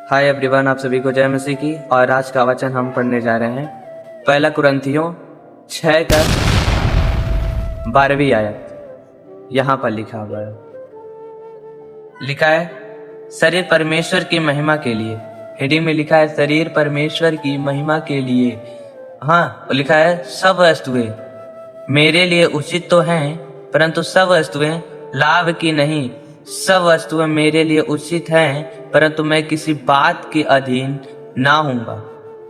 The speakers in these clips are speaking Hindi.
हाय एवरीवन, आप सभी को जय मसीह की। और आज का वचन हम पढ़ने जा रहे हैं पहला कुरिन्थियों 6 का 12वीं आयत। यहाँ पर लिखा हुआ है, शरीर परमेश्वर की महिमा के लिए। हेडिंग में लिखा है शरीर परमेश्वर की महिमा के लिए। हाँ, लिखा है सब वस्तुएं मेरे लिए उचित तो हैं, परंतु सब वस्तुएं लाभ की नहीं। सब वस्तुएं मेरे लिए उचित हैं, परंतु मैं किसी बात के अधीन ना हूँगा।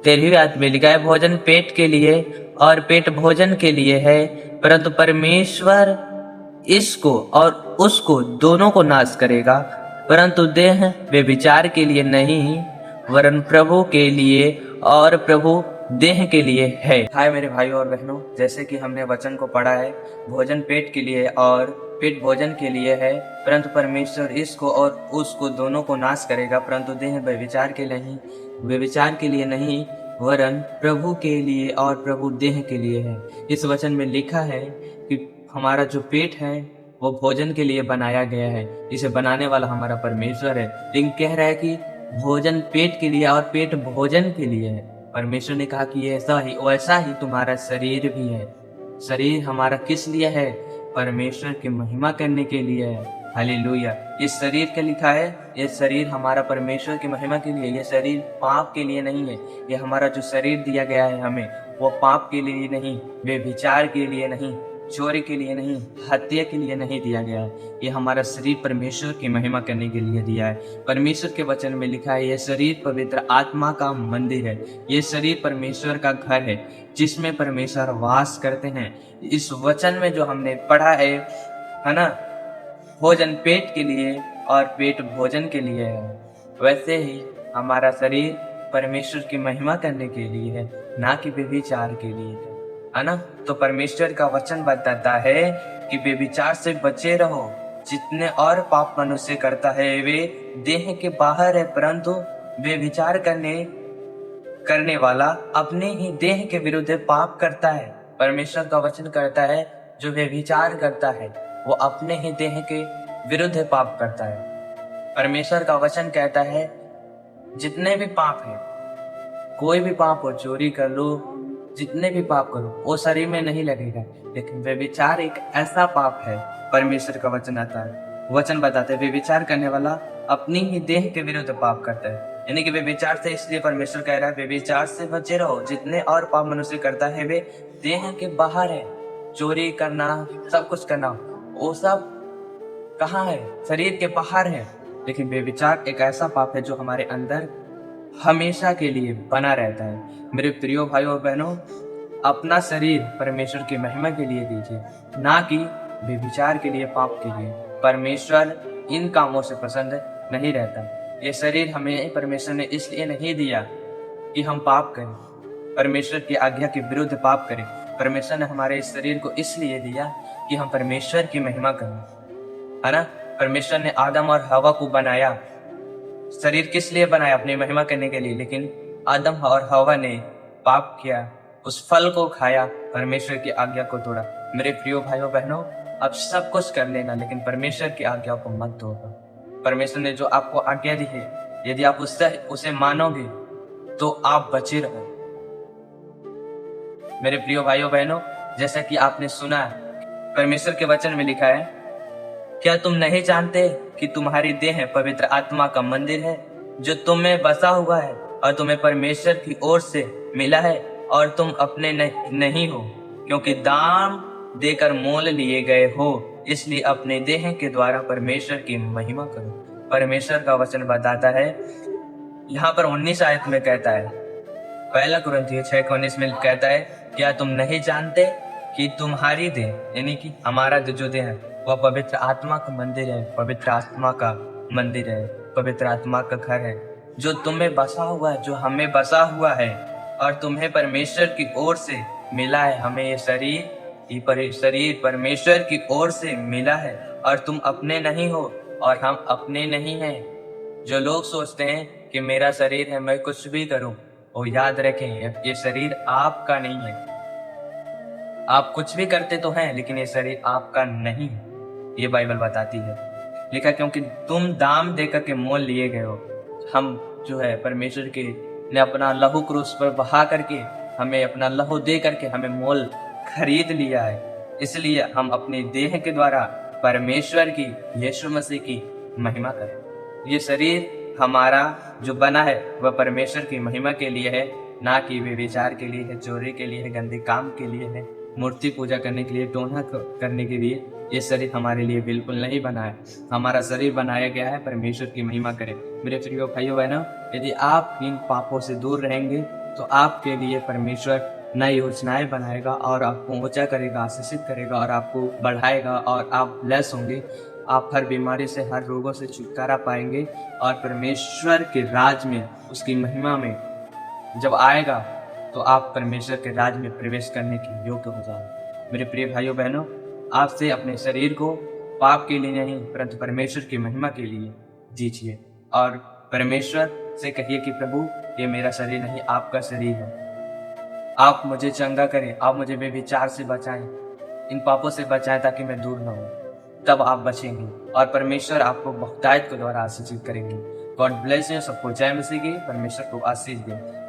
13वीं आयत में लिखा है भोजन पेट के लिए और पेट भोजन के लिए है, परंतु परमेश्वर इसको और उसको दोनों को नाश करेगा। परंतु देह वे विचार के लिए नहीं, वरन प्रभु के लिए और प्रभु देह के लिए है। हाय मेरे भाइयों और बहनों, जैसे कि हमने वचन को पढ़ा है, भोजन पेट के लिए और पेट भोजन के लिए है, परंतु परमेश्वर इसको और उसको दोनों को नाश करेगा। परंतु देह व्यभिचार के नहीं, व्यभिचार के लिए नहीं, वरन प्रभु के लिए और प्रभु देह के लिए है। इस वचन में लिखा है कि हमारा जो पेट है वो भोजन के लिए बनाया गया है, इसे बनाने वाला हमारा परमेश्वर है। लेकिन कह रहा है कि भोजन पेट के लिए और पेट भोजन के लिए है। परमेश्वर ने कहा कि ऐसा ही वैसा ही तुम्हारा शरीर भी है। शरीर हमारा किस लिए है? परमेश्वर की महिमा करने के लिए है। हालेलुया। इस शरीर के लिखा है, ये शरीर हमारा परमेश्वर की महिमा के लिए। ये शरीर पाप के लिए नहीं है। ये हमारा जो शरीर दिया गया है हमें, वो पाप के लिए नहीं, व्यभिचार के लिए नहीं, चोरी के लिए नहीं, हत्या के लिए नहीं दिया गया है। ये हमारा शरीर परमेश्वर की महिमा करने के लिए दिया है। परमेश्वर के वचन में लिखा है ये शरीर पवित्र आत्मा का मंदिर है। ये शरीर परमेश्वर का घर है जिसमें परमेश्वर वास करते हैं। इस वचन में जो हमने पढ़ा है ना, भोजन पेट के लिए और पेट भोजन के लिए है, वैसे ही हमारा शरीर परमेश्वर की महिमा करने के लिए है, ना कि व्यभिचार के लिए है ना। तो परमेश्वर का वचन बताता है कि व्यभिचार से बचे रहो। जितने और पाप मनुष्य करता है वे देह के बाहर है, परंतु व्यभिचार करने वाला अपने ही देह के विरुद्ध पाप करता है। परमेश्वर का वचन करता है जो व्यभिचार करता है वो अपने ही देह के विरुद्ध पाप करता है। परमेश्वर का वचन कहता है जितने भी पाप है, कोई भी पाप हो, चोरी कर लो, जितने भी पाप करो, वो शरीर में नहीं लगेगा। लेकिन व्यभिचार एक ऐसा पाप है, परमेश्वर का वचन आता है, वचन बताते हैं व्यभिचार करने वाला अपनी ही देह के विरुद्ध पाप करता है। यानी कि व्यभिचार से, इसलिए परमेश्वर कह रहा है व्यभिचार से बचे रहो। जितने और पाप मनुष्य करता है वे देह के बाहर है। चोरी करना, सब कुछ करना, वो सब कहाँ है? शरीर के बाहर है। लेकिन व्यभिचार एक ऐसा पाप है जो हमारे अंदर हमेशा के लिए बना रहता है। मेरे प्रिय भाइयों और बहनों, अपना शरीर परमेश्वर की महिमा के लिए दीजिए, ना कि व्यभिचार के लिए, पाप के लिए। परमेश्वर इन कामों से पसंद नहीं रहता। ये शरीर हमें परमेश्वर ने इसलिए नहीं दिया कि हम पाप करें, परमेश्वर की आज्ञा के विरुद्ध पाप करें। परमेश्वर ने हमारे इस शरीर को इसलिए दिया कि हम परमेश्वर की महिमा करें, है ना। परमेश्वर ने आदम और हवा को बनाया, शरीर किस लिए बनाया? अपनी महिमा करने के लिए। लेकिन आदम और हवा ने पाप किया, उस फल को खाया, परमेश्वर की आज्ञा को तोड़ा। मेरे प्रिय भाइयों बहनों, अब सब कुछ कर लेना, लेकिन परमेश्वर की आज्ञा को मत तोड़ना। परमेश्वर ने जो आपको आज्ञा दी है, यदि आप उसे मानोगे तो आप बचे रहो। मेरे प्रिय भाइयों बहनों, जैसा कि आपने सुना है, परमेश्वर के वचन में लिखा है, क्या तुम नहीं जानते कि तुम्हारी देह पवित्र आत्मा का मंदिर है जो तुम में बसा हुआ है और तुम्हें परमेश्वर की ओर से मिला है और तुम अपने नहीं हो, क्योंकि दाम देकर मोल लिए गए हो। इसलिए अपने देह के द्वारा परमेश्वर की महिमा करो। परमेश्वर का वचन बताता है, यहाँ पर 19 आयत में कहता है, पहला कुरिन्थियों 6:19 में कहता है, क्या तुम नहीं जानते कि तुम्हारी देह, यानी कि हमारा जो देह है, वह पवित्र आत्मा का मंदिर है, पवित्र आत्मा का मंदिर है, पवित्र आत्मा का घर है, जो तुम्हें बसा हुआ है, जो हमें बसा हुआ है और तुम्हें परमेश्वर की ओर से मिला है। हमें ये शरीर परमेश्वर की ओर से मिला है और तुम अपने नहीं हो और हम अपने नहीं हैं। जो लोग सोचते हैं कि मेरा शरीर है, मैं कुछ भी करूं, वो याद रखें, ये शरीर आपका नहीं है। आप कुछ भी करते तो हैं, लेकिन ये शरीर आपका नहीं है। ये बाइबल बताती है। लिखा, क्योंकि तुम दाम देकर के मोल लिए गए हो। हम जो है परमेश्वर के ने अपना लहू क्रूस पर बहा करके, हमें अपना लहू दे करके हमें मोल खरीद लिया है। इसलिए हम अपने देह के द्वारा परमेश्वर की, यीशु मसीह की महिमा करें। ये शरीर हमारा जो बना है वह परमेश्वर की महिमा के लिए है, ना कि व्यभिचार के लिए है, चोरी के लिए है, गंदे काम के लिए है, मूर्ति पूजा करने के लिए, टोना करने के लिए। ये शरीर हमारे लिए बिल्कुल नहीं बना है। हमारा शरीर बनाया गया है परमेश्वर की महिमा करे। मेरे प्रिय भाइयों बहनों, यदि आप इन पापों से दूर रहेंगे तो आपके लिए परमेश्वर नई योजनाएं बनाएगा और आपको ऊंचा करेगा, आशीषित करेगा और आपको बढ़ाएगा और आप ब्लेस होंगे। आप हर बीमारी से, हर रोगों से छुटकारा पाएंगे और परमेश्वर के राज में, उसकी महिमा में जब आएगा तो आप परमेश्वर के राज में प्रवेश करने के योग्य हो जाओगे। मेरे प्रिय भाइयों बहनों, आपसे अपने शरीर को पाप के लिए नहीं परंतु परमेश्वर की महिमा के लिए जीजिए और परमेश्वर से कहिए कि प्रभु, ये मेरा शरीर नहीं, आपका शरीर है। आप मुझे चंगा करें, आप मुझे बेविचार से बचाएं, इन पापों से बचाएं ताकि मैं दूर न हूँ। तब आप बचेंगे और परमेश्वर आपको बहुतायत के द्वारा आशीषित करेंगे। God bless you. सबको जय मसीह की। परमेश्वर को आशीष दें।